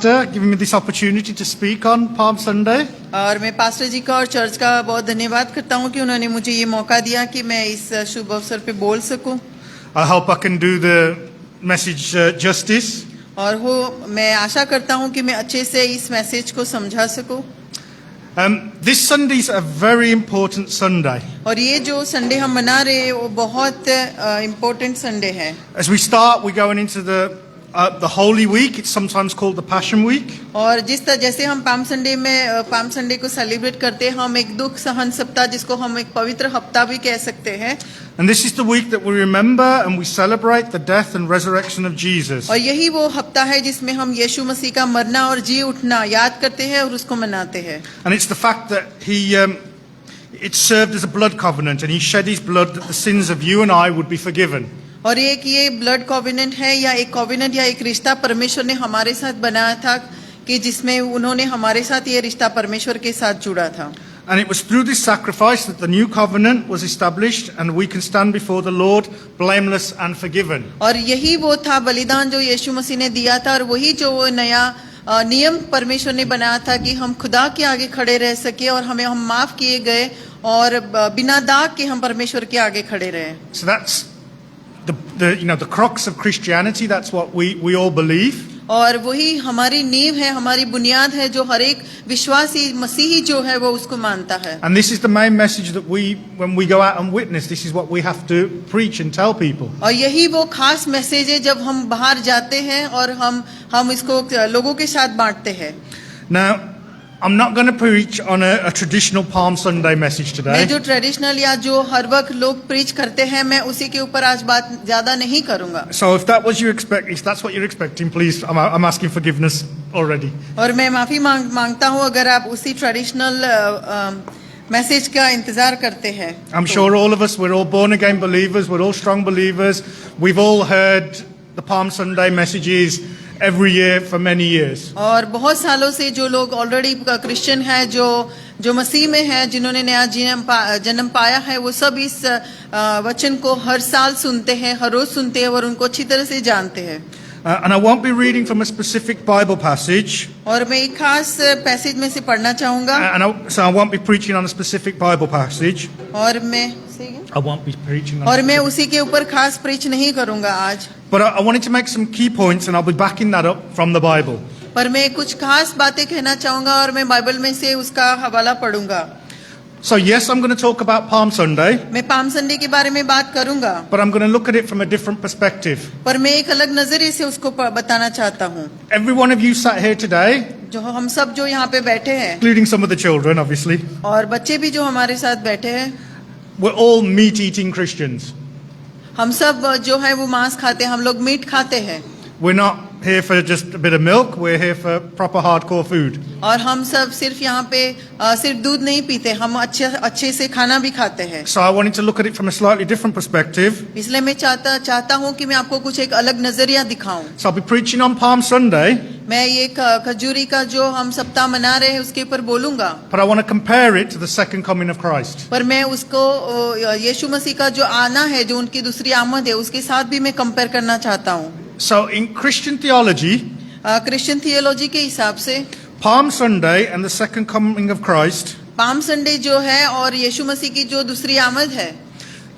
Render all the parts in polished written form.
Giving me this opportunity to speak on Palm Sunday. और मैं pastor जी का और चर्च का बहुत धन्यवाद करता हूँ कि उन्होंने मुझे ये मौका दिया कि मैं इस शुभ अवसर पे बोल सकूं। I hope I can do the message justice. और मैं आशा करता हूँ कि मैं अच्छे से इस मैसेज को समझा सकूं। This Sunday is a very important Sunday. और ये जो संडे हम मना रहे हैं वो बहुत इम्पोर्टेंट संडे है। As we start, we're going into the Holy Week. It's sometimes called the Passion Week. और जैसे हम पाम संडे को सेलिब्रेट करते हैं, हम एक दुख सहन सप्ताह जिसको हम एक पवित्र हफ्ता भी कह सकते हैं। And this is the week that we remember and we celebrate the death and resurrection of Jesus. और यही वो हफ्ता है जिसमें हम यीशु मसीह का मरना और जी उठना याद करते हैं और उसको मनाते हैं। And it's the fact that it served as a blood covenant and he shed his blood that the sins of you and I would be forgiven. और ये ब्लड कॉवेनेंट है या एक कॉवेनेंट या एक रिश्ता परमेश्वर ने हमारे साथ बनाया था कि जिसमें उन्होंने हमारे साथ ये रिश्ता परमेश्वर के साथ जुड़ा था। And it was through this sacrifice that the new covenant was established and we can stand before the Lord blameless and forgiven. और यही वो था बलिदान जो यीशु मसीह ने दिया था और वही जो वो नया नियम परमेश्वर ने बनाया था कि हम खुदा के आगे खड़े रह सके और हम माफ किए गए और बिना दाग के हम परमेश्वर के आगे खड़े रहे। So that's the crux of Christianity. That's what we all believe. और वही हमारी नींव है, हमारी बुनियाद है जो हर एक विश्वासी मसीही जो है वो उसको मानता है। And this is the main message that when we go out and witness, this is what we have to preach and tell people. और यही वो खास मैसेज है जब हम बाहर जाते हैं और हम इसको लोगों के साथ बांटते हैं। Now, I'm not going to preach on a traditional Palm Sunday message today. मैं जो ट्रेडिशनल या जो हर वक्त लोग प्रीच करते हैं मैं उसी के ऊपर आज बात ज्यादा नहीं करूंगा। So if that's what you're expecting, please, I'm asking forgiveness already. और मैं माफी मांगता हूँ अगर आप उसी ट्रेडिशनल मैसेज का इंतजार करते हैं। I'm sure all of us, we're all born again believers, we're all strong believers. We've all heard the Palm Sunday messages every year for many years. और बहुत सालों से जो लोग ऑलरेडी क्रिश्चियन है जो मसीह में है जिन्होंने नया जन्म पाया है वो सब इस वचन को हर साल सुनते हैं, हर रोज सुनते हैं और उनको अच्छी तरह से जानते हैं। And I won't be reading from a specific Bible passage. और मैं एक खास पैसेज में से पढ़ना चाहूँगा। So I won't be preaching on a specific Bible passage. और मैं उसी के ऊपर खास प्रीच नहीं करूँगा आज। But I wanted to make some key points and I'll be backing that up from the Bible. पर मैं कुछ खास बातें कहना चाहूँगा और मैं बाइबल में से उसका हवाला पढ़ूंगा। So yes, I'm going to talk about Palm Sunday. मैं पाम संडे के बारे में बात करूंगा। But I'm going to look at it from a different perspective. पर मैं एक अलग नजरिए से उसको बताना चाहता हूँ। Every one of you sat here today, जो हम सब जो यहाँ पे बैठे हैं, including some of the children, obviously, और बच्चे भी जो हमारे साथ बैठे हैं, we're all meat-eating Christians. हम सब जो है वो मांस खाते हैं, हम लोग मीट खाते हैं। We're not here for just a bit of milk. We're here for proper hardcore food. और हम सब सिर्फ यहाँ पे सिर्फ दूध नहीं पीते, हम अच्छे से खाना भी खाते हैं। So I wanted to look at it from a slightly different perspective. इसलिए मैं चाहता हूँ कि मैं आपको कुछ एक अलग नजरिया दिखाऊं। So I'll be preaching on Palm Sunday. मैं ये खजूरी का जो हम सप्ताह मना रहे हैं उसके ऊपर बोलूंगा। But I want to compare it to the second coming of Christ. पर मैं उसको यीशु मसीह का जो आना है, जो उनकी दूसरी आमद है, उसके साथ भी मैं कंपेयर करना चाहता हूँ। So in Christian theology, Christian theology के हिसाब से Palm Sunday and the second coming of Christ, palm Sunday जो है और यीशु मसीह की जो दूसरी आमद है,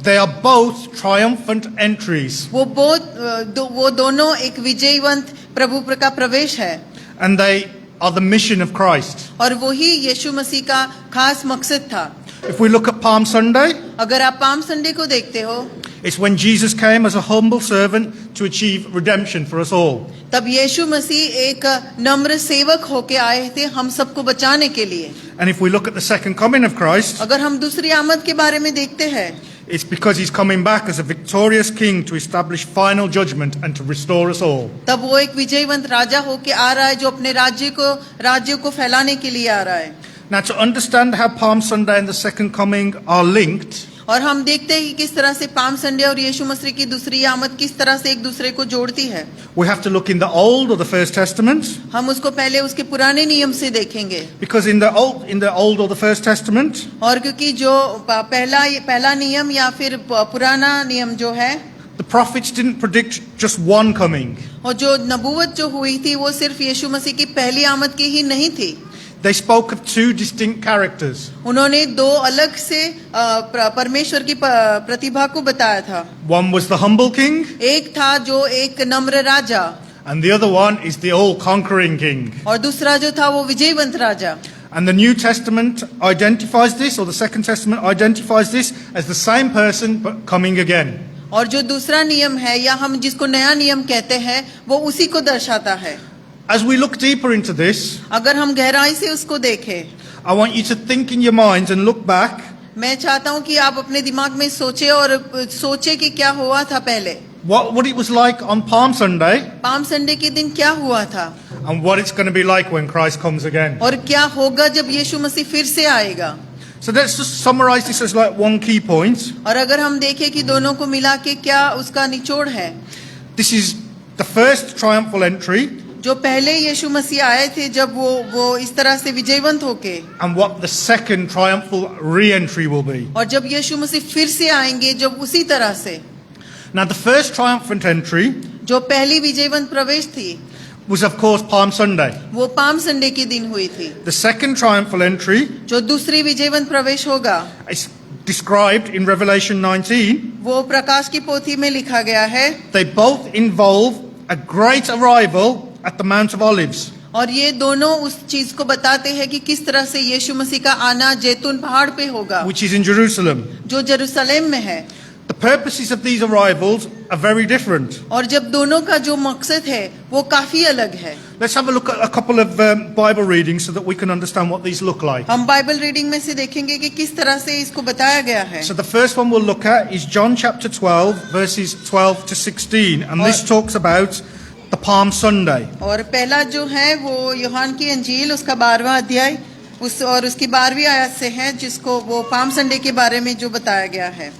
they are both triumphant entries. वो दोनों एक विजयवंत प्रभु का प्रवेश है। And they are the mission of Christ. और वही यीशु मसीह का खास मकसद था। If we look at Palm Sunday, अगर आप पाम संडे को देखते हो, it's when Jesus came as a humble servant to achieve redemption for us all. तब यीशु मसीह एक नम्र सेवक होके आए थे हम सबको बचाने के लिए। And if we look at the second coming of Christ, अगर हम दूसरी आमद के बारे में देखते हैं, it's because he's coming back as a victorious king to establish final judgment and to restore us all. तब वो एक विजयवंत राजा होके आ रहा है जो अपने राज्य को फैलाने के लिए आ रहा है। Now to understand how Palm Sunday and the second coming are linked, और हम देखते हैं कि किस तरह से पाम संडे और यीशु मसीह की दूसरी आमद किस तरह से एक दूसरे को जोड़ती है। we have to look in the Old or the First Testament. हम उसको पहले उसके पुराने नियम से देखेंगे। Because in the Old or the First Testament, और क्योंकि जो पहला नियम या फिर पुराना नियम जो है, The prophets didn't predict just one coming. और जो नबूवत जो हुई थी वो सिर्फ यीशु मसीह की पहली आमद की ही नहीं थी। They spoke of two distinct characters. उन्होंने दो अलग से परमेश्वर की प्रतिभा को बताया था। One was the humble king, एक था जो एक नम्र राजा, and the other one is the all-conquering king. और दूसरा जो था वो विजयवंत राजा। And the New Testament identifies this, or the Second Testament identifies this, as the same person but coming again. और जो दूसरा नियम है या हम जिसको नया नियम कहते हैं वो उसी को दर्शाता है। As we look deeper into this, अगर हम गहराई से उसको देखें, I want you to think in your minds and look back. मैं चाहता हूँ कि आप अपने दिमाग में सोचें और सोचें कि क्या हुआ था पहले, What it was like on Palm Sunday, palm Sunday के दिन क्या हुआ था and what it's going to be like when Christ comes again. और क्या होगा जब यीशु मसीह फिर से आएगा। So let's just summarize this as like one key point. और अगर हम देखें कि दोनों को मिला के क्या उसका निचोड़ है, This is the first triumphal entry, जो पहले यीशु मसीह आए थे जब वो इस तरह से विजयवंत होके, and what the second triumphal re-entry will be. और जब यीशु मसीह फिर से आएंगे जब उसी तरह से। Now the first triumphant entry जो पहली विजयवंत प्रवेश थी was of course Palm Sunday. वो पाम संडे के दिन हुई थी। The second triumphal entry जो दूसरी विजयवंत प्रवेश होगा is described in Revelation 19. वो प्रकाश की पोथी में लिखा गया है, They both involve a great arrival at the Mount of Olives. और ये दोनों उस चीज को बताते हैं कि किस तरह से यीशु मसीह का आना जैतून पहाड़ पे होगा, Which is in Jerusalem. जो जेरूशलेम में है। The purposes of these arrivals are very different. और जब दोनों का जो मकसद है वो काफी अलग है। Let's have a look at a couple of Bible readings so that we can understand what these look like. हम बाइबल रीडिंग में से देखेंगे कि किस तरह से इसको बताया गया है। So the first one we'll look at is John chapter 12 verses 12 to 16, and this talks about the Palm Sunday. और पहला जो है वो यूहान की अंजील उसका 12वां अध्याय और उसकी 12वीं आयत से है, जिसको वो पाम संडे के बारे में जो बताया गया है।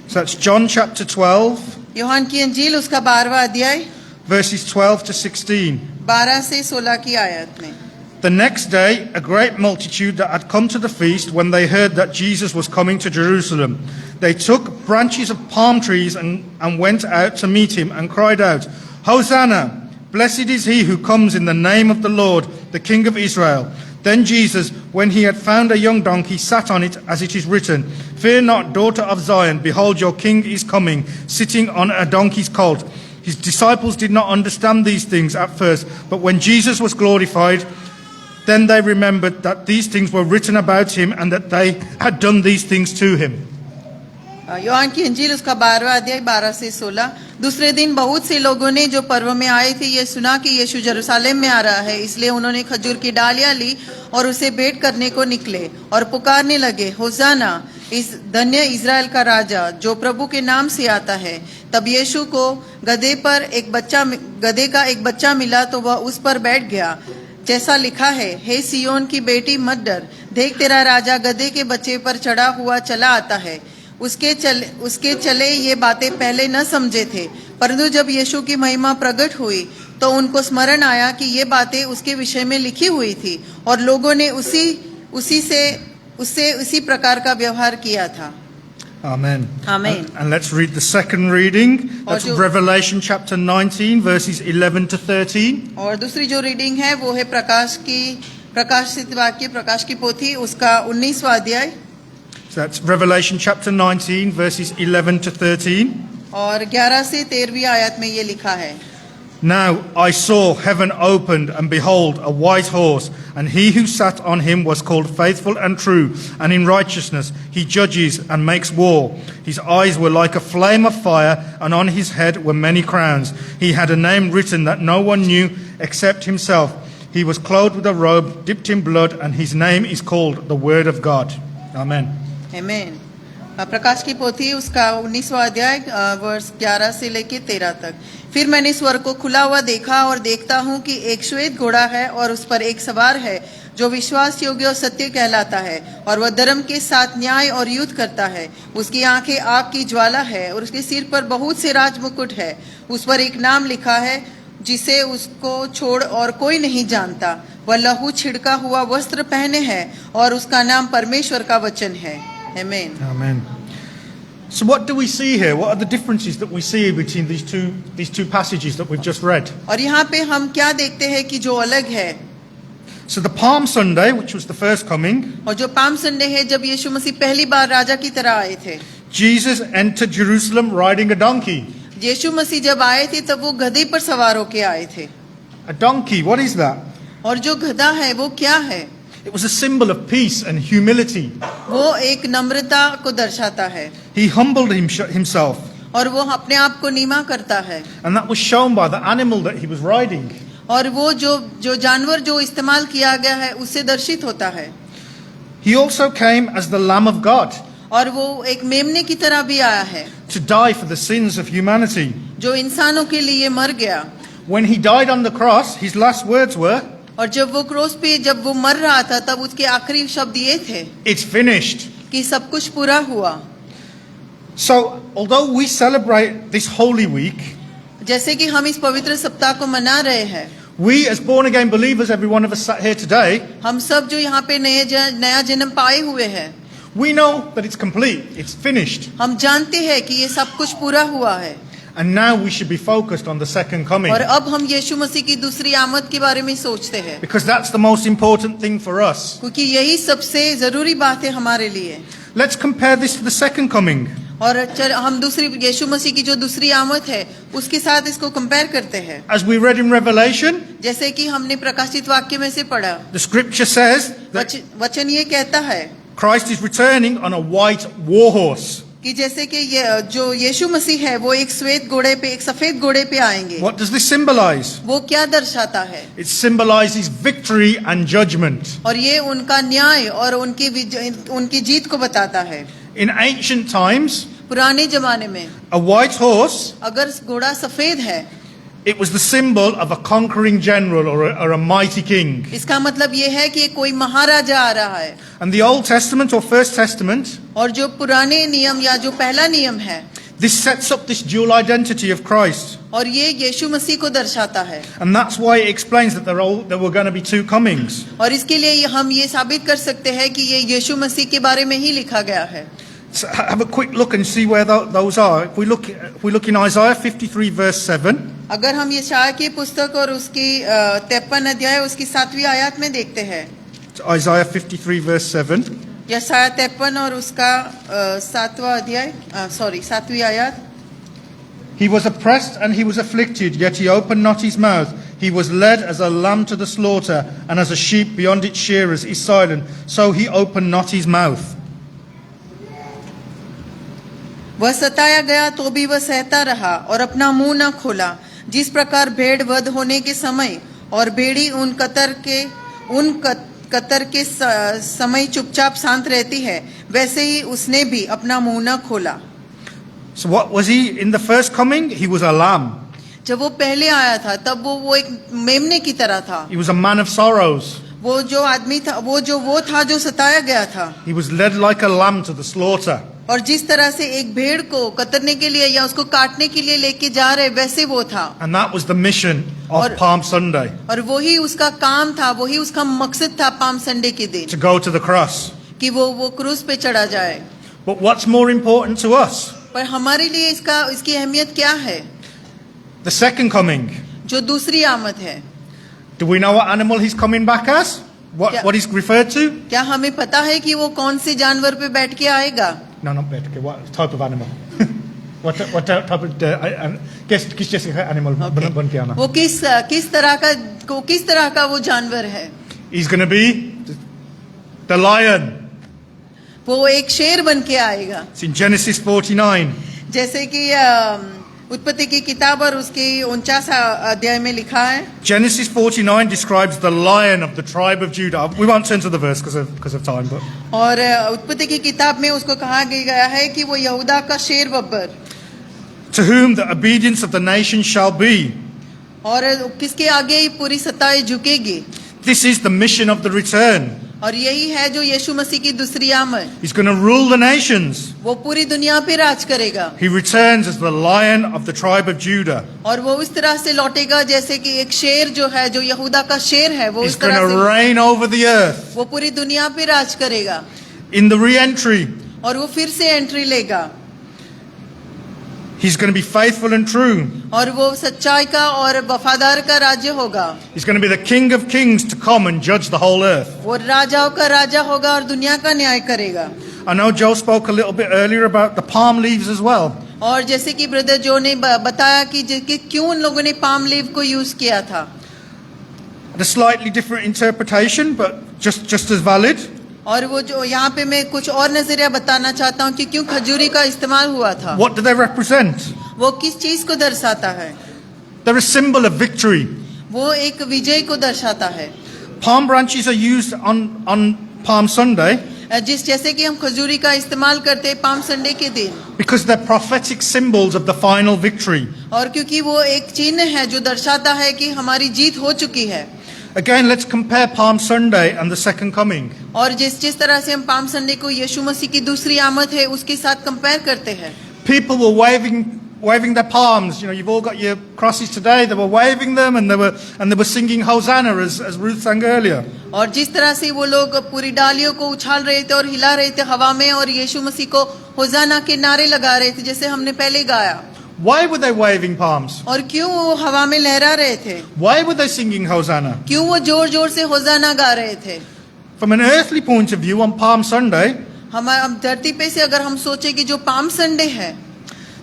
So that's John chapter 12 यूहान की अंजील उसका 12वां अध्याय verses 12 to 16. 12 से 16 की आयत में। The next day, a great multitude that had come to the feast, when they heard that Jesus was coming to Jerusalem, they took branches of palm trees and went out to meet him and cried out, Hosanna! Blessed is he who comes in the name of the Lord, the King of Israel. Then Jesus, when he had found a young donkey, sat on it, as it is written, Fear not, daughter of Zion, behold, your king is coming, sitting on a donkey's colt. His disciples did not understand these things at first, but when Jesus was glorified, then they remembered that these things were written about him and that they had done these things to him. यूहान की अंजील उसका 12वां अध्याय 12 से 16। दूसरे दिन बहुत से लोगों ने जो पर्व में आए थे ये सुना कि यीशु यरूशलेम में आ रहा है, इसलिए उन्होंने खजूर की डालियां ली और उसे भेंट करने को निकले और पुकारने लगे, होसाना! इस धन्य इज़राइल का राजा जो प्रभु के नाम से आता है। तब यीशु को गधे का एक बच्चा मिला तो वह उस पर बैठ गया, जैसा लिखा है, हे सियोन की बेटी मत डर, देख तेरा राजा गधे के बच्चे पर चढ़ा हुआ चला आता है। उसके चले ये बातें पहले न समझे थे, परंतु जब यीशु की महिमा प्रकट हुई तो उनको स्मरण आया कि ये बातें उसके विषय में लिखी हुई थी और लोगों ने उसी प्रकार का व्यवहार किया था। Amen. Amen. And let's read the second reading. That's Revelation chapter 19 verses 11 to 13. और दूसरी जो रीडिंग है वो है प्रकाशित वाक्य प्रकाश की पोथी उसका 19वां अध्याय। So that's Revelation chapter 19 verses 11 to 13. और 11 से 13वीं आयत में ये लिखा है, Now I saw heaven opened, and behold, a white horse, and he who sat on him was called Faithful and True, and in righteousness he judges and makes war. His eyes were like a flame of fire, and on his head were many crowns. He had a name written that no one knew except himself. He was clothed with a robe dipped in blood, and his name is called the Word of God. Amen. आमेन। प्रकाश की पोथी उसका 19वां अध्याय वर्ष 11 से लेके 13 तक। फिर मैंने स्वर्ग को खुला हुआ देखा और देखता हूँ कि एक श्वेत घोड़ा है और उस पर एक सवार है जो विश्वास योग्य और सत्य कहलाता है, और वह धर्म के साथ न्याय और युद्ध करता है। उसकी आंखें आग की ज्वाला है और उसके सिर पर बहुत से राजमुकुट है। उस पर एक नाम लिखा है जिसे उसको छोड़ और कोई नहीं जानता। वह लहू छिड़का हुआ वस्त्र पहने है और उसका नाम परमेश्वर का वचन है। आमीन। Amen. So what do we see here? What are the differences that we see between these two passages that we've just read? और यहाँ पे हम क्या देखते हैं कि जो अलग है, So the Palm Sunday, which was the first coming, और जो पाम संडे है जब यीशु मसीह पहली बार राजा की तरह आए थे, Jesus entered Jerusalem riding a donkey. यीशु मसीह जब आए थे तब वो गधे पर सवार होके आए थे। A donkey, what is that? और जो गधा है वो क्या है? It was a symbol of peace and humility. वो एक नम्रता को दर्शाता है He humbled himself, और वो अपने आप को नीमा करता है। and that was shown by the animal that he was riding. और वो जो जानवर जो इस्तेमाल किया गया है उससे दर्शित होता है। He also came as the Lamb of God और वो एक मेमने की तरह भी आया है to die for the sins of humanity. जो इंसानों के लिए मर गया। When he died on the cross, his last words were, और जब वो क्रूस पे जब वो मर रहा था तब उसके आखिरी शब्द ये थे "It's finished." कि सब कुछ पूरा हुआ। So, although we celebrate this Holy Week, जैसे कि हम इस पवित्र सप्ताह को मना रहे हैं, we as born again believers, every one of us sat here today, हम सब जो यहाँ पे नया जन्म पाए हुए हैं, we know that it's complete, it's finished. हम जानते हैं कि ये सब कुछ पूरा हुआ है। And now we should be focused on the second coming. और अब हम यीशु मसीह की दूसरी आमद के बारे में सोचते हैं, Because that's the most important thing for us. क्योंकि यही सबसे जरूरी बात है हमारे लिए। Let's compare this to the second coming. और हम दूसरी यीशु मसीह की जो दूसरी आमद है उसके साथ इसको कंपेयर करते हैं। As we read in Revelation, जैसे कि हमने प्रकाशित वाक्य में से पढ़ा, the scripture says that वचन ये कहता है Christ is returning on a white war horse. कि जैसे कि ये जो यीशु मसीह है वो एक श्वेत घोड़े पे, एक सफेद घोड़े पे आएंगे। What does this symbolize? वो क्या दर्शाता है? It symbolizes victory and judgment. और ये उनका न्याय और उनकी जीत को बताता है। In ancient times, पुराने जमाने में a white horse, अगर घोड़ा सफेद है, it was the symbol of a conquering general or a mighty king. इसका मतलब ये है कि कोई महाराजा आ रहा है। And the Old Testament or First Testament, और जो पुराने नियम या जो पहला नियम है, this sets up this dual identity of Christ. और ये यीशु मसीह को दर्शाता है। And that's why it explains that there were going to be two comings. और इसके लिए हम ये साबित कर सकते हैं कि ये यीशु मसीह के बारे में ही लिखा गया है। So have a quick look and see where those are. If we look in Isaiah 53 verse 7. अगर हम यशायाह की पुस्तक और उसकी 53 अध्याय उसकी 7वीं आयत में देखते हैं, Isaiah 53 verse 7. यशायाह 53 और उसका 7वां अध्याय 7वीं आयत। He was oppressed and he was afflicted, yet he opened not his mouth. He was led as a lamb to the slaughter, and as a sheep beyond its shearers is silent, so he opened not his mouth. वह सताया गया तो भी वह सहता रहा और अपना मुंह न खोला। जिस प्रकार भेड़ वध होने के समय और भेड़ी उन कतर के समय चुपचाप शांत रहती है, वैसे ही उसने भी अपना मुंह न खोला। So what was he in the first coming? He was a lamb. जब वो पहले आया था तब वो एक मेमने की तरह था। He was a man of sorrows. वो जो आदमी था वो था जो सताया गया था। He was led like a lamb to the slaughter. और जिस तरह से एक भेड़ को कतरने के लिए या उसको काटने के लिए लेके जा रहे वैसे वो था। And that was the mission of Palm Sunday. और वही उसका काम था, वही उसका मकसद था पाम संडे के दिन, To go to the cross. कि वो क्रूस पे चढ़ा जाए। But what's more important to us? पर हमारे लिए इसकी अहमियत क्या है? The second coming. जो दूसरी आमद है। Do we know what animal he's coming back as? What he's referred to? क्या हमें पता है कि वो कौन से जानवर पे बैठ के आएगा? No, not bed. Okay, what type of animal? what type of किस जैसे animal बन के आना? वो किस तरह का वो जानवर है? He's going to be the lion. वो एक शेर बन के आएगा। It's in Genesis 49. जैसे कि उत्पत्ति की किताब और उसकी 49 अध्याय में लिखा है। Genesis 49 describes the lion of the tribe of Judah. We won't turn to the verse because of time, but और उत्पत्ति की किताब में उसको कहा गया है कि वो यहूदा का शेर Babbar, to whom the obedience of the nation shall be. और किसके आगे ही पूरी सत्ताएं झुकेगी। This is the mission of the return. और यही है जो यीशु मसीह की दूसरी आमद। He's going to rule the nations. वो पूरी दुनिया पे राज करेगा। He returns as the lion of the tribe of Judah. और वो इस तरह से लौटेगा जैसे कि एक शेर जो है, जो यहूदा का शेर है, वो He's इस going तरह to से reign over the earth. वो पूरी दुनिया पे राज करेगा। In the re-entry, और वो फिर से एंट्री लेगा। He's going to be faithful and true. और वो सच्चाई का और वफादार का राज्य होगा। He's going to be the King of Kings to come and judge the whole earth. वो राजाओं का राजा होगा और दुनिया का न्याय करेगा। I know Joe spoke a little bit earlier about the palm leaves as well. और जैसे कि ब्रदर जो ने बताया कि क्यों उन लोगों ने पाम लीव को यूज किया था। A slightly different interpretation, but just as valid. और वो जो यहाँ पे मैं कुछ और नजरिया बताना चाहता हूँ कि क्यों खजूरी का इस्तेमाल हुआ था। What do they represent? वो किस चीज को दर्शाता है? They're a symbol of victory. वो एक विजय को दर्शाता है। Palm branches are used on Palm Sunday जैसे कि हम खजूरी का इस्तेमाल करते हैं पाम संडे के दिन, because they're prophetic symbols of the final victory. और क्योंकि वो एक चिन्ह है जो दर्शाता है कि हमारी जीत हो चुकी है। Again, let's compare Palm Sunday and the second coming. और जिस तरह से हम पाम संडे को यीशु मसीह की दूसरी आमद है उसके साथ कंपेयर करते हैं। People were waving their palms. You know, you've all got your crosses today. They were waving them and they were singing Hosanna as Ruth sang earlier. और जिस तरह से वो लोग पूरी डालियों को उछाल रहे थे और हिला रहे थे हवा में और यीशु मसीह को होजाना के नारे लगा रहे थे जैसे हमने पहले गाया। Why were they waving palms? और क्यों वो हवा में लहरा रहे थे? Why were they singing Hosanna? क्यों वो जोर जोर से होजाना गा रहे थे? From an earthly point of view, on Palm Sunday, हम धरती पे से अगर हम सोचे कि जो पाम संडे है,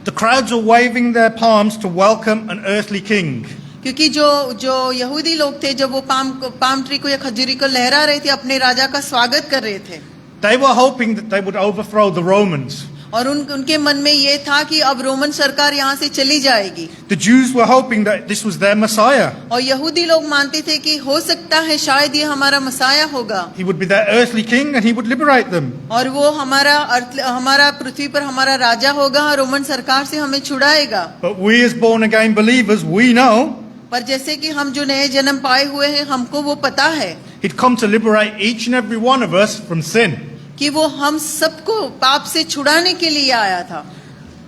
the crowds are waving their palms to welcome an earthly king. क्योंकि जो यहूदी लोग थे जब वो पाम ट्री को या खजूरी को लहरा रहे थे अपने राजा का स्वागत कर रहे थे। They were hoping that they would overthrow the Romans. और उनके मन में ये था कि अब रोमन सरकार यहाँ से चली जाएगी। The Jews were hoping that this was their Messiah. और यहूदी लोग मानते थे कि हो सकता है शायद ये हमारा मसाया होगा। He would be their earthly king and he would liberate them. और वो हमारा पृथ्वी पर हमारा राजा होगा और रोमन सरकार से हमें छुड़ाएगा। But we as born again believers, we know पर जैसे कि हम जो नए जन्म पाए हुए हैं हमको वो पता है he'd come to liberate each and every one of us from sin. कि वो हम सबको पाप से छुड़ाने के लिए आया था।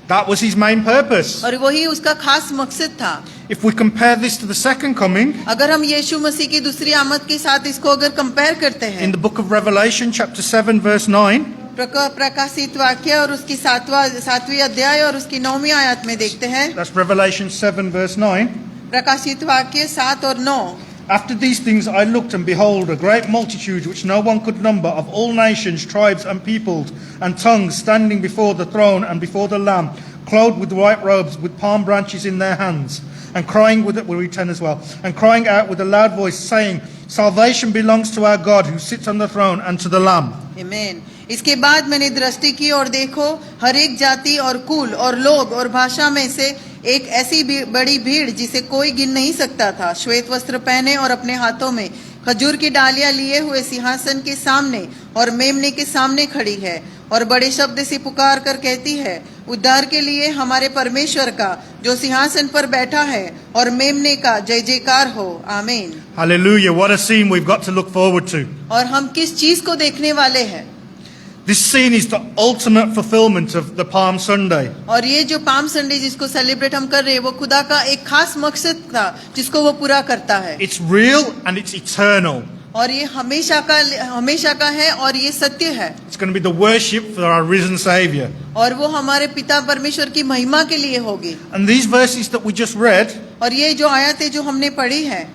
That was his main purpose. और वही उसका खास मकसद था। If we compare this to the second coming, अगर हम यीशु मसीह की दूसरी आमद के साथ इसको अगर कंपेयर करते हैं, in the book of Revelation chapter 7 verse 9, प्रकाशित वाक्य और उसकी सातवीं अध्याय और उसकी 9वीं आयत में देखते हैं। that's Revelation 7 verse 9. प्रकाशित वाक्य 7 और 9। After these things I looked, and behold, a great multitude which no one could number, of all nations, tribes, and peoples, and tongues, standing before the throne and before the Lamb, clothed with white robes, with palm branches in their hands, and crying with it, we'll read 10 as well, and crying out with a loud voice, saying, Salvation belongs to our God who sits on the throne and to the Lamb. आमीन। इसके बाद मैंने दृष्टि की और देखो हर एक जाति और कुल और लोग और भाषा में से एक ऐसी बड़ी भीड़ जिसे कोई गिन नहीं सकता था, श्वेत वस्त्र पहने और अपने हाथों में खजूर की डालियां लिए हुए सिंहासन के सामने और मेमने के सामने खड़ी है और बड़े शब्द से पुकार कर कहती है, उद्धार के लिए हमारे परमेश्वर का जो सिंहासन पर बैठा है और मेमने का जय जयकार हो। आमीन। Hallelujah. What a scene we've got to look forward to. और हम किस चीज को देखने वाले हैं? This scene is the ultimate fulfillment of the Palm Sunday. और ये जो पाम संडे जिसको सेलिब्रेट हम कर रहे हैं वो खुदा का एक खास मकसद था जिसको वो पूरा करता है। It's real and it's eternal. और ये हमेशा का है और ये सत्य है। It's going to be the worship for our risen Savior. और वो हमारे पिता परमेश्वर की महिमा के लिए होगी। And these verses that we just read, और ये जो आयतें जो हमने पढ़ी है,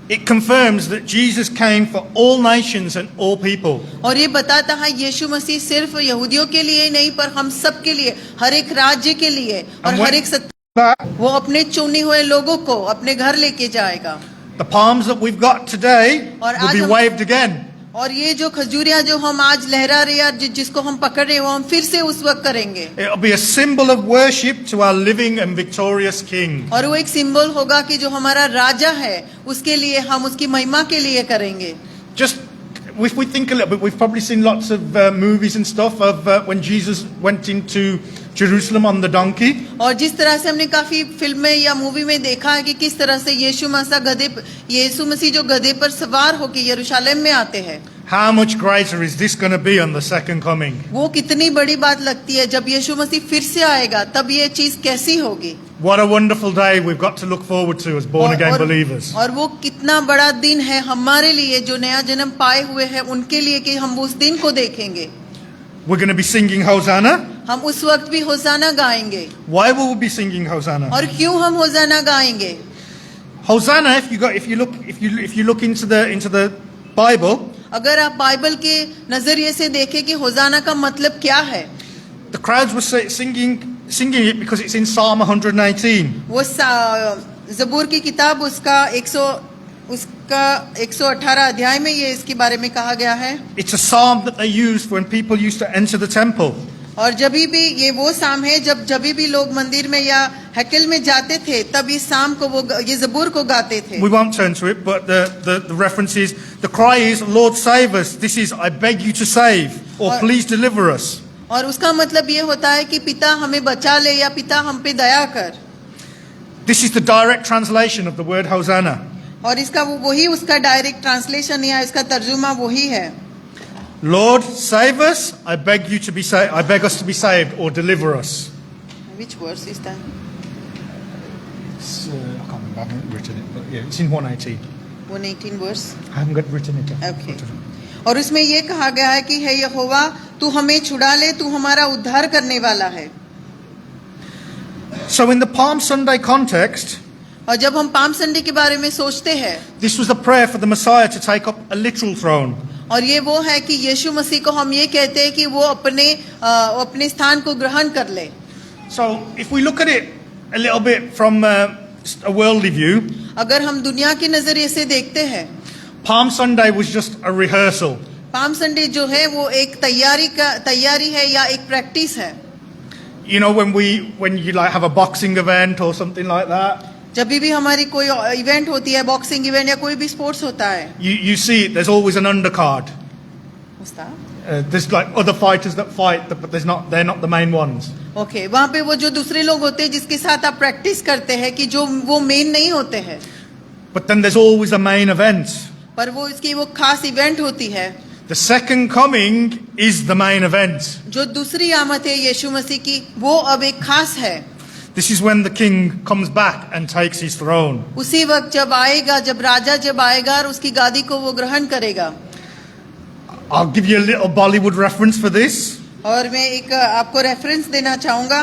it confirms that Jesus came for all nations and all people. और ये बताता है यीशु मसीह सिर्फ यहूदियों के लिए नहीं पर हम सब के लिए, हर एक राज्य के लिए और हर एक वो अपने चुने हुए लोगों को अपने घर लेके जाएगा। The palms that we've got today will be waved again. और ये जो खजूरियां जो हम आज लहरा रहे हैं जिसको हम पकड़ रहे हैं वो हम फिर से उस वक्त करेंगे। It will be a symbol of worship to our living and victorious King. और वो एक सिंबल होगा कि जो हमारा राजा है उसके लिए हम उसकी महिमा के लिए करेंगे। Just if we think a little bit, we've probably seen lots of movies and stuff of when Jesus went into Jerusalem on the donkey. और जिस तरह से हमने काफी फिल्में या मूवी में देखा है कि किस तरह से यीशु मसीह जो गधे पर सवार होकर यरूशलेम में आते हैं। How much greater is this going to be on the second coming? वो कितनी बड़ी बात लगती है जब यीशु मसीह फिर से आएगा तब ये चीज कैसी होगी। What a wonderful day we've got to look forward to as born again believers. और वो कितना बड़ा दिन है हमारे लिए जो नया जन्म पाए हुए हैं उनके लिए कि हम उस दिन को देखेंगे। we're going to be singing Hosanna. हम उस वक्त भी होसाना गाएंगे। Why will we be singing Hosanna? और क्यों हम होसाना गाएंगे? Hosanna, if you look into the Bible, अगर आप बाइबल के नजरिए से देखें कि होसाना का मतलब क्या है, the crowds were singing it because it's in Psalm 118. वो ज़बूर की किताब उसका 118 अध्याय में ये इसके बारे में कहा गया है। It's a psalm that they used when people used to enter the temple. और जभी भी ये वो साम है जभी भी लोग मंदिर में या हैकल में जाते थे, तब इस साम को वो ये ज़बूर को गाते थे। We won't turn to it, but the reference is, the cry is, Lord save us. This is, I beg you to save, or please deliver us. और उसका मतलब ये होता है कि पिता हमें बचा ले या पिता हम पे दया कर। This is the direct translation of the word Hosanna. और इसका वही उसका डायरेक्ट ट्रांसलेशन या इसका तर्जुमा वही है। Lord save us, I beg you to be saved, I beg us to be saved or deliver us. Which verse is that? I can't remember, I haven't written it, but yeah, it's in 118. 118 verse. I haven't got written it. Okay. और उसमें ये कहा गया है कि हे यहोवा तू हमें छुड़ा ले, तू हमारा उद्धार करने वाला है। So in the Palm Sunday context, और जब हम पाम संडे के बारे में सोचते हैं, this was a prayer for the Messiah to take up a literal throne. और ये वो है कि यीशु मसीह को हम ये कहते हैं कि वो अपने स्थान को ग्रहण कर ले। So if we look at it a little bit from a worldly view, अगर हम दुनिया के नजरिए से देखते हैं, Palm Sunday was just a rehearsal. Palm Sunday जो है वो एक तैयारी है या एक प्रैक्टिस है। You know, when you like have a boxing event or something like that, जब भी हमारी कोई इवेंट होती है, बॉक्सिंग इवेंट या कोई भी स्पोर्ट्स होता है, you see there's always an undercard. There's like other fighters that fight, but they're not the main ones. Okay, वहाँ पे वो जो दूसरे लोग होते हैं जिसके साथ आप प्रैक्टिस करते हैं कि जो वो मेन नहीं होते हैं, But then there's always a main event. पर वो इसकी वो खास इवेंट होती है। The second coming is the main event. जो दूसरी आमद है यीशु मसीह की, वो अब एक खास है। This is when the king comes back and takes his throne. उसी वक्त जब राजा जब आएगा और उसकी गादी को वो ग्रहण करेगा। I'll give you a little Bollywood reference for this. और मैं एक आपको रेफरेंस देना चाहूंगा।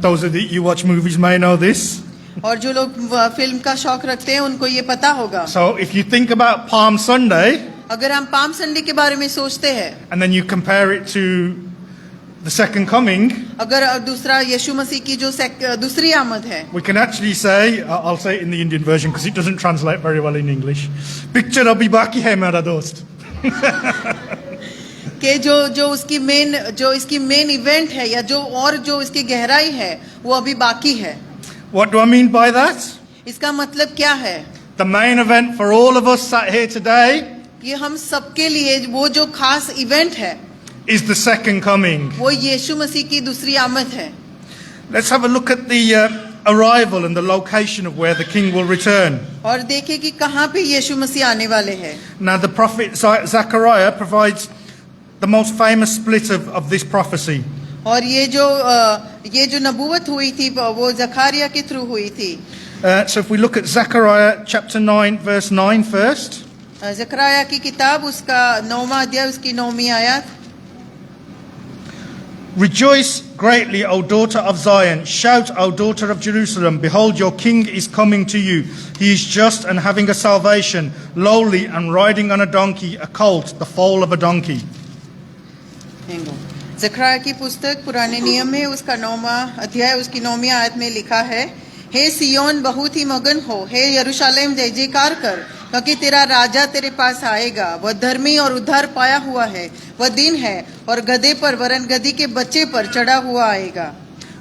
Those of you watch movies may know this. और जो लोग फिल्म का शौक रखते हैं उनको ये पता होगा। So if you think about Palm Sunday, अगर हम पाम संडे के बारे में सोचते हैं, and then you compare it to the second coming, अगर दूसरा यीशु मसीह की जो दूसरी आमद है, we can actually say, I'll say it in the Indian version because it doesn't translate very well in English. Picture abhi baki hai mera dost. कि जो इसकी मेन इवेंट है या जो इसकी गहराई है वो अभी बाकी है। What do I mean by that? इसका मतलब क्या है? The main event for all of us sat here today कि हम सबके लिए वो जो खास इवेंट है is the second coming. वो यीशु मसीह की दूसरी आमद है। Let's have a look at the arrival and the location of where the king will return. और देखें कि कहाँ पे यीशु मसीह आने वाले हैं। Now the prophet Zechariah provides the most famous split of this prophecy. और ये जो नबूवत हुई थी वो जकारिया के थ्रू हुई थी। So if we look at Zechariah chapter 9 verse 9 first. जकराया की किताब उसका 9वां अध्याय उसकी 9वीं आयत। Rejoice greatly, O daughter of Zion. Shout, O daughter of Jerusalem. Behold, your king is coming to you. He is just and having a salvation, lowly and riding on a donkey, a colt, the foal of a donkey. जकराया की पुस्तक पुराने नियम में उसका 9वां अध्याय उसकी 9वीं आयत में लिखा है, हे सियोन बहुत ही मगन हो, हे यरूशलेम जय जयकार कर, क्योंकि तेरा राजा तेरे पास आएगा। वह धर्मी और उद्धार पाया हुआ है, वह दिन है और गधे पर वरन गधी के बच्चे पर चढ़ा हुआ आएगा।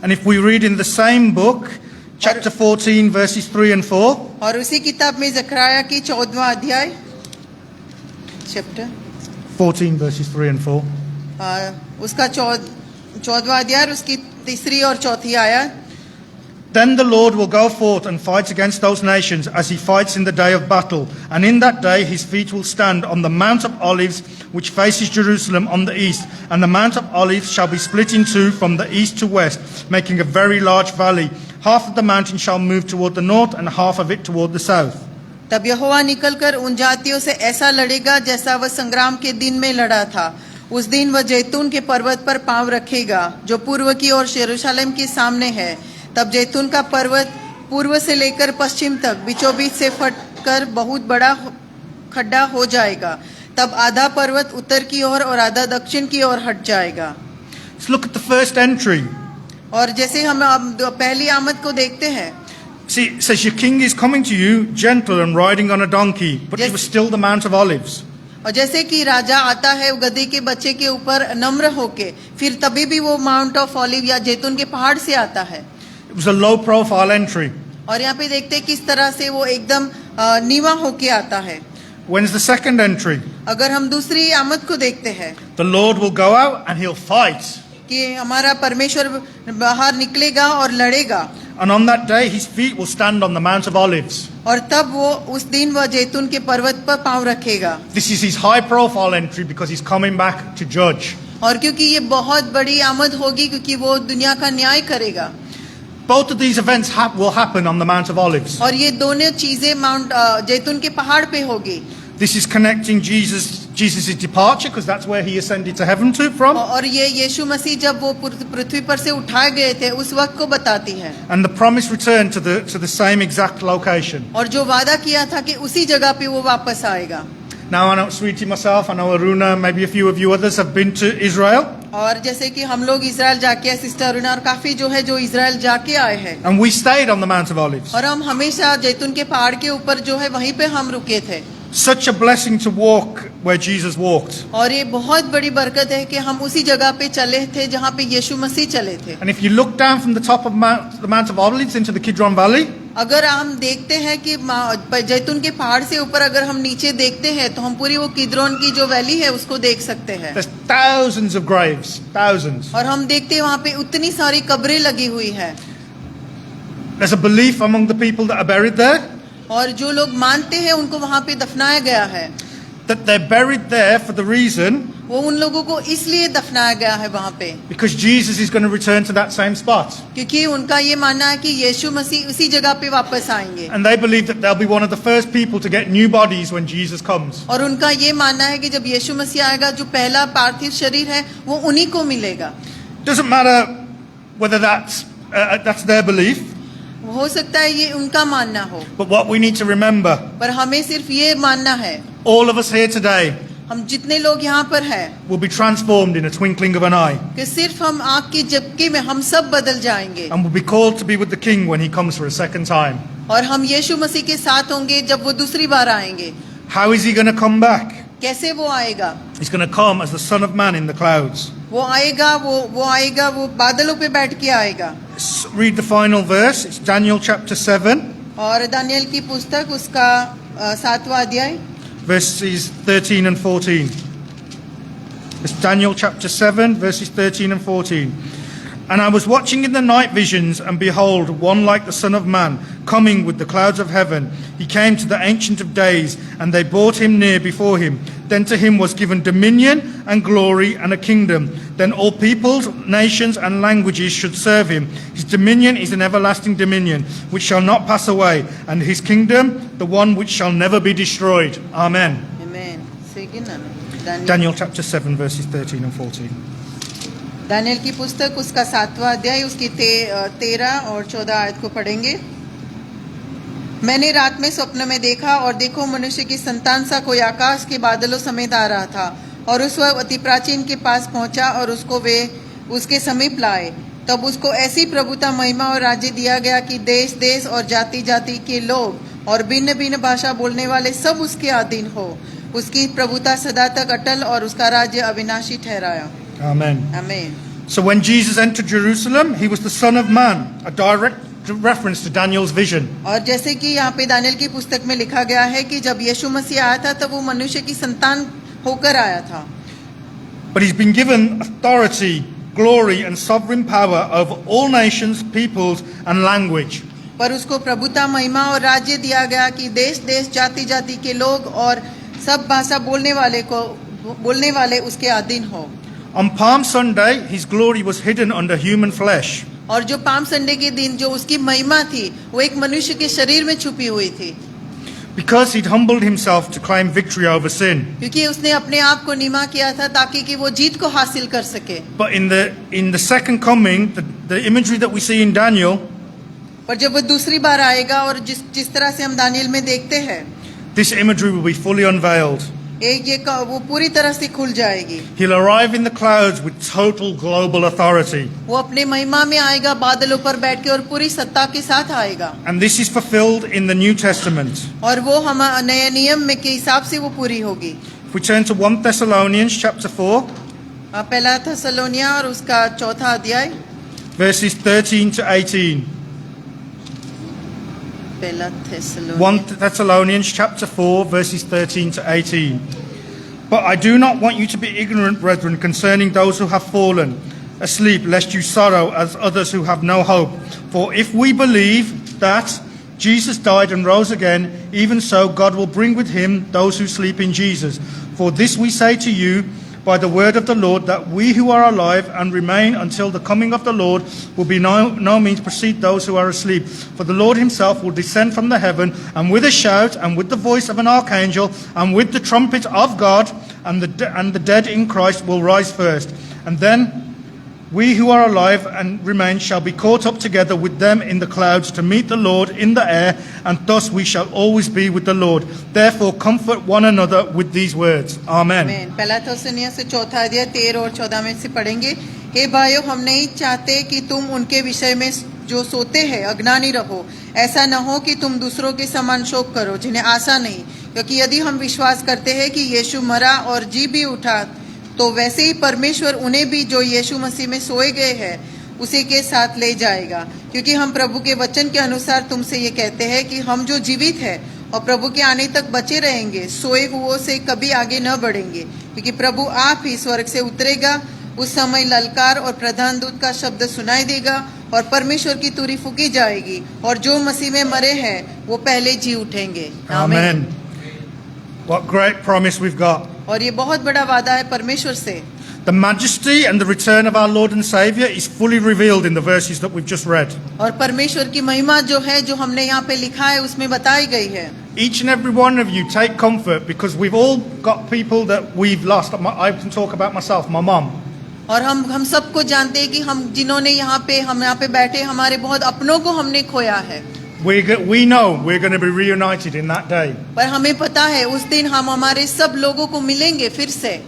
And if we read in the same book, chapter 14 verses 3 and 4. और उसी किताब में जकराया की 14वां अध्याय चैप्टर 14 verses 3 and 4. उसका 14वां अध्याय उसकी 3री और 4थी आयत। Then the Lord will go forth and fight against those nations as he fights in the day of battle. And in that day his feet will stand on the Mount of Olives, which faces Jerusalem on the east. And the Mount of Olives shall be split in two from the east to west, making a very large valley. Half of the mountain shall move toward the north and half of it toward the south. तब यहोवा निकलकर उन जातियों से ऐसा लड़ेगा जैसा वह संग्राम के दिन में लड़ा था, उस दिन वह जैतून के पर्वत पर पांव रखेगा जो पूर्व की ओर यरूशलेम के सामने है। तब जैतून का पर्वत पूर्व से लेकर पश्चिम तक बीचों बीच से फटकर बहुत बड़ा खड्डा हो जाएगा। तब आधा पर्वत उत्तर की ओर और आधा दक्षिण की ओर हट जाएगा। Let's look at the first entry. और जैसे हम अब पहली आमद को देखते हैं, See, it says, your king is coming to you, gentle and riding on a donkey, but Yes. it was still the Mount of Olives. और जैसे कि राजा आता है गधे के बच्चे के ऊपर नम्र होके, फिर तभी भी वो माउंट ऑफ ऑलिव या जैतून के पहाड़ से आता है। It was a low profile entry. और यहाँ पे देखते हैं किस तरह से वो एकदम नीवा होके आता है। When's the second entry? अगर हम दूसरी आमद को देखते हैं The Lord will go out and he'll fight. कि हमारा परमेश्वर बाहर निकलेगा और लड़ेगा, And on that day, his feet will stand on the Mount of Olives. और तब वो उस दिन वह जैतून के पर्वत पर पांव रखेगा। This is his high profile entry because he's coming back to judge. और क्योंकि ये बहुत बड़ी आमद होगी, क्योंकि वो दुनिया का न्याय करेगा। Both of these events will happen on the Mount of Olives. और ये दोनों चीजें माउंट जैतून के पहाड़ पे होगी। This is connecting Jesus' departure because that's where he ascended to heaven from. और ये यीशु मसीह जब वो पृथ्वी पर से उठाए गए थे उस वक्त को बताती है। And the promised return to the same exact location. और जो वादा किया था कि उसी जगह पे वो वापस आएगा। Now I know Sweetie myself, I know Aruna, maybe a few of you others have been to Israel. और जैसे कि हम लोग इजराइल जाके आए, सिस्टर अरुणा और काफी जो है जो इजराइल जाके आए हैं। And we stayed on the Mount of Olives. और हम हमेशा जैतून के पहाड़ के ऊपर जो है वहीं पे हम रुके थे। Such a blessing to walk where Jesus walked. और ये बहुत बड़ी बरकत है कि हम उसी जगह पे चले थे जहाँ पे यीशु मसीह चले थे। And if you look down from the top of the Mount of Olives into the Kidron Valley, अगर हम देखते हैं कि जैतून के पहाड़ से ऊपर अगर हम नीचे देखते हैं तो हम पूरी वो किद्रोन की जो वैली है उसको देख सकते हैं। there's thousands of graves, thousands. और हम देखते हैं वहाँ पे उतनी सारी कब्रें लगी हुई है। There's a belief among the people that are buried there और जो लोग मानते हैं उनको वहाँ पे दफनाया गया है। that they're buried there for the reason वो उन लोगों को इसलिए दफनाया गया है वहाँ पे because Jesus is going to return to that same spot. क्योंकि उनका ये मानना है कि यीशु मसीह उसी जगह पे वापस आएंगे। And they believe that they'll be one of the first people to get new bodies when Jesus comes. और उनका ये मानना है कि जब यीशु मसीह आएगा जो पहला पार्थिव शरीर है वो उन्हीं को मिलेगा। Doesn't matter whether that's their belief, हो सकता है ये उनका मानना हो, but what we need to remember, पर हमें सिर्फ ये मानना है all of us here today हम जितने लोग यहाँ पर हैं will be transformed in a twinkling of an eye कि सिर्फ हम आँख की झपकी में हम सब बदल जाएंगे and will be called to be with the King when he comes for a second time. और हम यीशु मसीह के साथ होंगे जब वो दूसरी बार आएंगे। How is he going to come back? कैसे वो आएगा? He's going to come as the Son of Man in the clouds. वो आएगा वो बादलों पे बैठ के आएगा। Let's read the final verse. It's Daniel chapter 7, और दानियल की पुस्तक उसका 7वां अध्याय verses 13 and 14. It's Daniel chapter 7, verses 13 and 14. And I was watching in the night visions, and behold, one like the Son of Man, coming with the clouds of heaven. He came to the Ancient of Days, and they brought him near before him. Then to him was given dominion and glory and a kingdom. Then all peoples, nations, and languages should serve him. His dominion is an everlasting dominion, which shall not pass away, and his kingdom, the one which shall never be destroyed. Amen. आमीन। Daniel chapter 7, verses 13 and 14. Daniel की पुस्तक उसका 7वां अध्याय उसकी 13 और 14 आयत को पढ़ेंगे। मैंने रात में स्वप्न में देखा और देखो मनुष्य की संतान सा कोई आकाश के बादलों समेत आ रहा था और उस वक्त अति प्राचीन के पास पहुंचा और उसको वे उसके समीप लाए। तब उसको ऐसी प्रभुता महिमा और राज्य दिया गया कि देश देश और जाति जाति के लोग और भिन्न भिन्न भाषा बोलने वाले सब उसके अधीन हो। उसकी प्रभुता सदा तक अटल और उसका राज्य अविनाशी ठहराया। Amen. आमीन। So when Jesus entered Jerusalem, he was the Son of Man, a direct reference to Daniel's vision. और जैसे कि यहाँ पे दानियल की पुस्तक में लिखा गया है कि जब यीशु मसीह आया था तब वो मनुष्य की संतान होकर आया था। But he's been given authority, glory and sovereign power over all nations, peoples and language. पर उसको प्रभुता महिमा और राज्य दिया गया कि देश देश जाति जाति के लोग और सब भाषा बोलने वाले उसके अधीन हो। On Palm Sunday, his glory was hidden under human flesh. और जो पाम संडे के दिन जो उसकी महिमा थी वो एक मनुष्य के शरीर में छुपी हुई थी। because he'd humbled himself to claim victory over sin. क्योंकि उसने अपने आप को नीमा किया था ताकि कि वो जीत को हासिल कर सके। But in the second coming, the imagery that we see in Daniel, पर जब वो दूसरी बार आएगा और जिस तरह से हम दानियल में देखते हैं, this imagery will be fully unveiled. वो पूरी तरह से खुल जाएगी। He'll arrive in the clouds with total global authority. वो अपने महिमा में आएगा बादलों पर बैठ के और पूरी सत्ता के साथ आएगा। And this is fulfilled in the New Testament. और वो हम नए नियम में के हिसाब से वो पूरी होगी। If we turn to 1 Thessalonians chapter 4, पहला थेसलोनिया और उसका चौथा अध्याय verses 13 to 18. पहला 1 Thessalonians chapter 4, verses 13 to 18. But I do not want you to be ignorant, brethren, concerning those who have fallen asleep, lest you sorrow as others who have no hope. For if we believe that Jesus died and rose again, even so God will bring with him those who sleep in Jesus. For this we say to you by the word of the Lord, that we who are alive and remain until the coming of the Lord will be no means precede those who are asleep. For the Lord himself will descend from the heaven, and with a shout, and with the voice of an archangel, and with the trumpet of God, and the dead in Christ will rise first. And then we who are alive and remain shall be caught up together with them in the clouds to meet the Lord in the air, and thus we shall always be with the Lord. Therefore comfort one another with these words. Amen. पहला थेसलोनिया से चौथा अध्याय 13 और 14 में से पढ़ेंगे। हे भाइयों, हम नहीं चाहते कि तुम उनके विषय में जो सोते हैं अज्ञानी रहो। ऐसा न हो कि तुम दूसरों के समान शोक करो जिन्हें आशा नहीं, क्योंकि यदि हम विश्वास करते हैं कि यीशु मरा और जी भी उठा, तो वैसे ही परमेश्वर उन्हें भी जो यीशु मसीह में सोए गए हैं उसी के साथ ले जाएगा। क्योंकि हम प्रभु के वचन के अनुसार तुमसे ये कहते हैं कि हम जो जीवित हैं और प्रभु के आने तक बचे रहेंगे, सोए हुओं से कभी आगे न बढ़ेंगे। क्योंकि प्रभु आप ही स्वर्ग से उतरेगा, उस समय ललकार और प्रधान दूत का शब्द सुनाई देगा और परमेश्वर की तुरी फूकी जाएगी, और जो मसीह में मरे हैं वो पहले जी उठेंगे। Amen. What great promise we've got. और ये बहुत बड़ा वादा है परमेश्वर से। The majesty and the return of our Lord and Saviour is fully revealed in the verses that we've just read. और परमेश्वर की महिमा जो है, जो हमने यहाँ पे लिखा है, उसमें बताई गई है। Each and every one of you take comfort, because we've all got people that we've lost. I can talk about myself, my mum. और हम सबको जानते हैं कि हम जिन्होंने हम यहाँ पे बैठे, हमारे बहुत अपनों को हमने खोया है। We know we're going to be reunited in that day. पर हमें पता है उस दिन हम हमारे सब लोगों को मिलेंगे फिर से।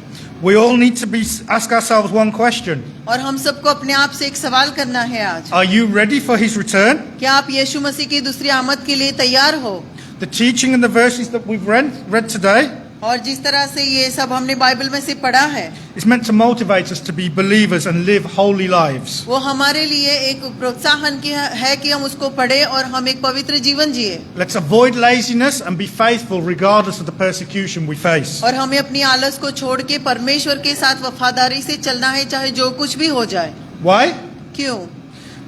We all need to ask ourselves one question. और हम सबको अपने आप से एक सवाल करना है आज। Are you ready for his return? क्या आप यीशु मसीह की दूसरी आमद के लिए तैयार हो? The teaching and the verses that we've read today और जिस तरह से ये सब हमने बाइबल में से पढ़ा है, is meant to motivate us to be believers and live holy lives. वो हमारे लिए एक प्रोत्साहन है कि हम उसको पढ़े और हम एक पवित्र जीवन जिए। Let's avoid laziness and be faithful regardless of the persecution we face. और हमें अपनी आलस को छोड़ के परमेश्वर के साथ वफादारी से चलना है, चाहे जो कुछ भी हो जाए। Why? क्यों?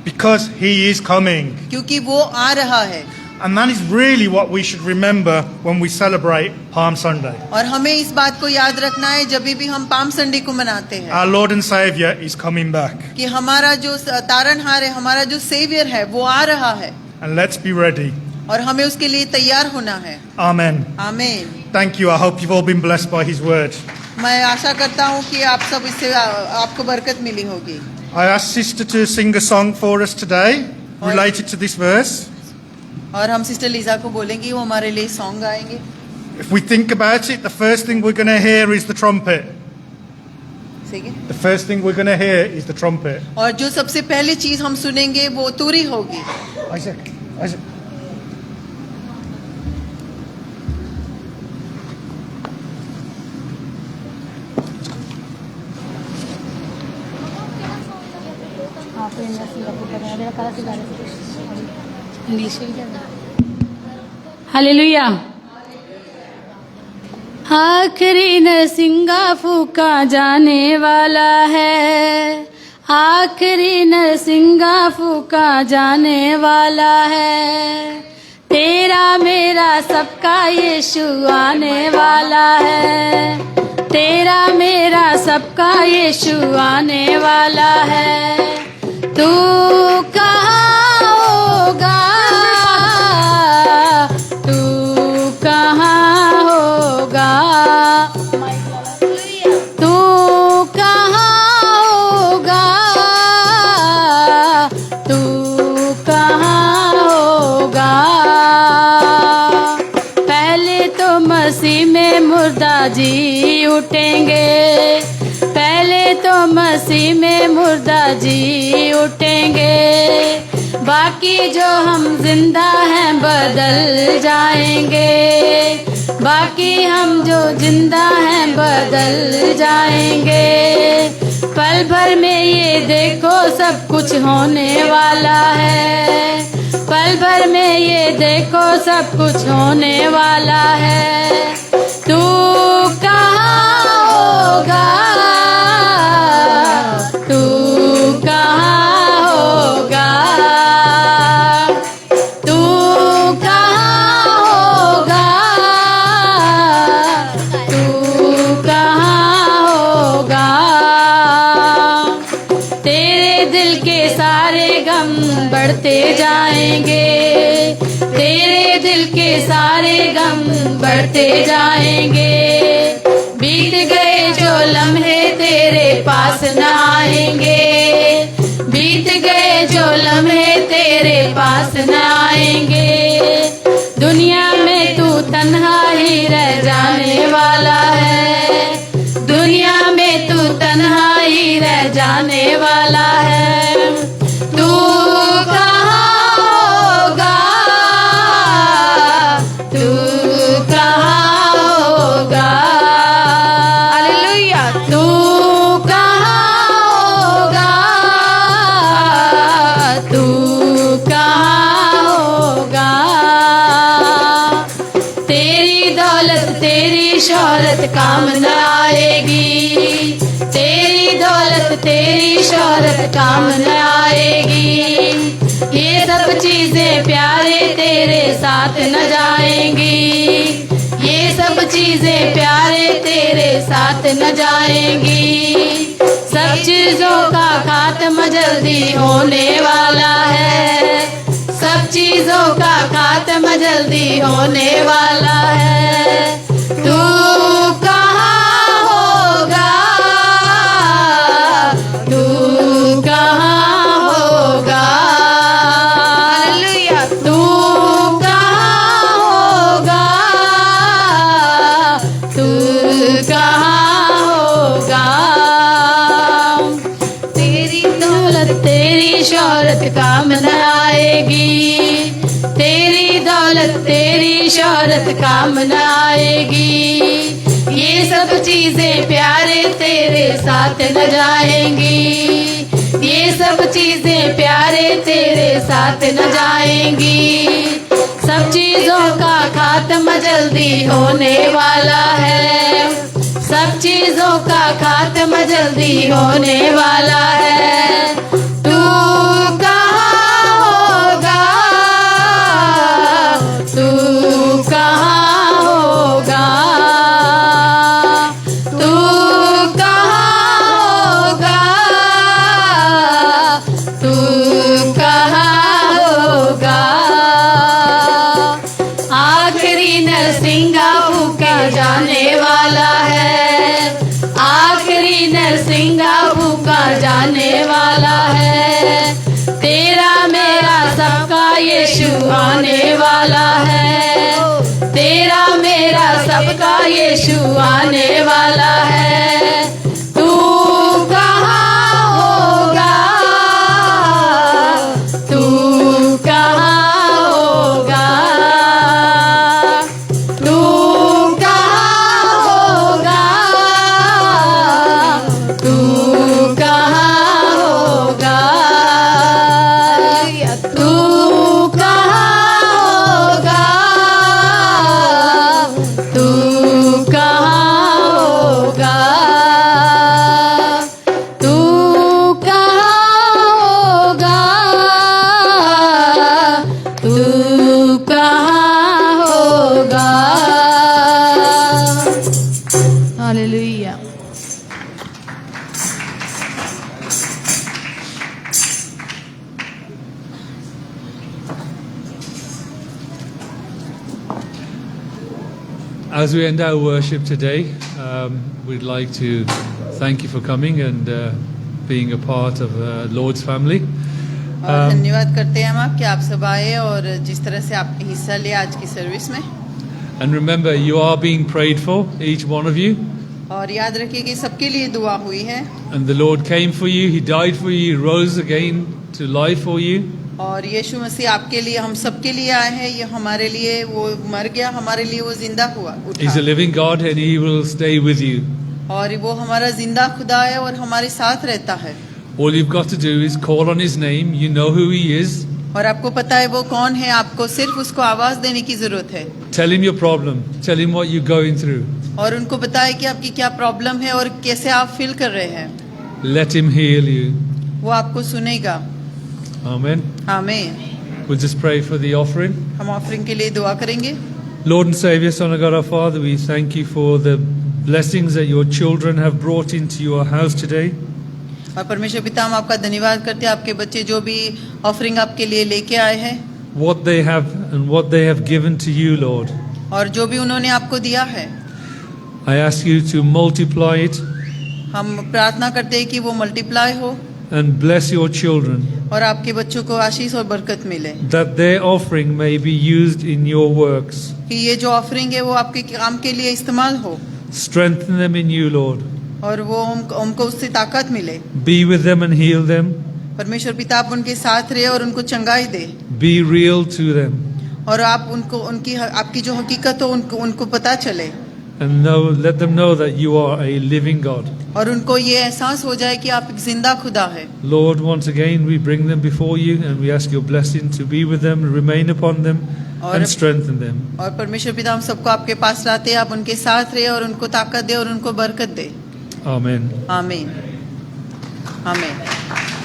Because he is coming. क्योंकि वो आ रहा है। And that is really what we should remember when we celebrate Palm Sunday. और हमें इस बात को याद रखना है जब भी हम पाम संडे को मनाते हैं, Our Lord and Saviour is coming back. कि हमारा जो तारनहार है, हमारा जो सेवियर है, वो आ रहा है। And let's be ready. और हमें उसके लिए तैयार होना है। Amen. आमीन। Thank you. I hope you've all been blessed by his word. मैं आशा करता हूँ कि आप सब इससे आपको बरकत मिली होगी। I asked Sister to sing a song for us today related to this verse. और हम सिस्टर लीजा को बोलेंगे, वो हमारे लिए सॉन्ग गाएंगे। If we think about it, the first thing we're going to hear is the trumpet. The first thing we're going to hear is the trumpet. और जो सबसे पहली चीज हम सुनेंगे वो तुरी होगी। Isaac. हालेलुया। आखिरी नरसिंगा फूका जाने वाला है, आखिरी नरसिंगा फूका जाने वाला है। तेरा मेरा सबका यीशु आने वाला है, तेरा मेरा सबका यीशु आने वाला है। तू कहाँ होगा, तू कहाँ जी उठेंगे, पहले तो मसीह में मुर्दा जी उठेंगे, बाकी जो हम जिंदा हैं बदल जाएंगे, बाकी हम जो जिंदा हैं बदल जाएंगे। पल भर में ये देखो सब कुछ होने वाला है, पल भर में ये देखो सब कुछ होने वाला है। तू कहाँ होगा, तू कहाँ होगा, तू कहाँ होगा, तू कहाँ होगा। तेरे दिल के सारे गम बढ़ते जाएंगे, तेरे दिल के सारे गम बढ़ते जाएंगे। बीत गए जो लम्हे तेरे पास न आएंगे, बीत गए जो लम्हे तेरे पास न आएंगे। दुनिया में तू तन्हा ही रह जाने वाला है, दुनिया में तू तन्हा ही रह जाने वाला है। तू कहाँ होगा, तू कहाँ होगा, हालेलुया। तू कहाँ होगा, तू कहाँ होगा। तेरी दौलत तेरी शोहरत काम न आएगी, तेरी दौलत तेरी शोहरत काम न आएगी। ये सब चीजें प्यारे तेरे साथ न जाएंगी, ये सब चीजें प्यारे तेरे साथ न जाएंगी। सब चीजों का खात्मा जल्दी होने वाला है, सब चीजों का खात्मा जल्दी होने वाला है। तू कहाँ होगा, तू कहाँ होगा, हालेलुया। तू कहाँ होगा, तू कहाँ होगा। तेरी दौलत तेरी शोहरत काम न आएगी, तेरी दौलत तेरी शोहरत काम न आएगी। ये सब चीजें प्यारे तेरे साथ न जाएंगी, ये सब चीजें प्यारे तेरे साथ न जाएंगी। सब चीजों का खात्मा जल्दी होने वाला है, सब चीजों का खात्मा जल्दी होने वाला है। तू कहाँ होगा, तू कहाँ होगा, तू कहाँ होगा, तू कहाँ होगा। आखिरी नरसिंगा फूका जाने वाला है, आखिरी नरसिंगा फूका जाने वाला है। तेरा मेरा सबका यीशु आने वाला है, तेरा मेरा सबका यीशु आने वाला है। तू कहाँ होगा, तू कहाँ होगा, तू कहाँ होगा, तू कहाँ होगा, तू कहाँ होगा, तू कहाँ होगा, तू कहाँ होगा, तू कहाँ होगा। Hallelujah. As we end our worship today, we'd like to thank you for coming and being a part of Lord's family. और धन्यवाद करते हैं हम आपके, आप सब आए और जिस तरह से आपने हिस्सा लिया आज की सर्विस में। And remember, you are being prayed for, each one of you. और याद रखिए कि सबके लिए दुआ हुई है And the Lord came for you, He died for you, He rose again to life for you. और यीशु मसीह आपके लिए हम सबके लिए आए हैं ये हमारे लिए वो मर गया हमारे लिए वो जिंदा हुआ He's a उठा living God and He will stay with you. और वो हमारा जिंदा खुदा है और हमारे साथ रहता है All you've got to do is call on His name, you know who He is. और आपको पता है वो कौन है आपको सिर्फ उसको आवाज देने की जरूरत है Tell Him your problem, tell Him what you're going through. और उनको बताए कि आपकी क्या प्रॉब्लम है और कैसे आप फील कर रहे हैं Let Him heal you. वो आपको सुनेगा Amen. आमीन We'll just pray for the offering. हम ऑफरिंग के लिए दुआ करेंगे Lord and Savior, Son of God our Father, we thank you for the blessings that your children have brought into your house today. और परमेश्वर पिता हम आपका धन्यवाद करते हैं आपके बच्चे जो भी ऑफरिंग आपके लिए लेके आए हैं What they have and what they have given to you, Lord. और जो भी उन्होंने आपको दिया है I ask you to multiply it हम प्रार्थना करते हैं कि वो मल्टीप्लाई हो and bless your children, और आपके बच्चों को आशीष और बरकत मिले that their offering may be used in your works. कि ये जो ऑफरिंग है वो आपके काम के लिए इस्तेमाल हो Strengthen them in you, Lord. और वो उनको उससे ताकत मिले Be with them and heal them. परमेश्वर पिता आप उनके साथ रहे और उनको चंगाई दे Be real to them. और आप उनको उनकी आपकी जो हकीकत हो उनको पता चले And let them know that you are a living God. और उनको ये एहसास हो जाए कि आप एक जिंदा खुदा है Lord, once again we bring them before you and we ask your blessing to be with them, remain upon them and strengthen them. और परमेश्वर पिता हम सबको आपके पास लाते हैं आप उनके साथ रहे और उनको ताकत दे और उनको बरकत दे Amen. आमीन आमीन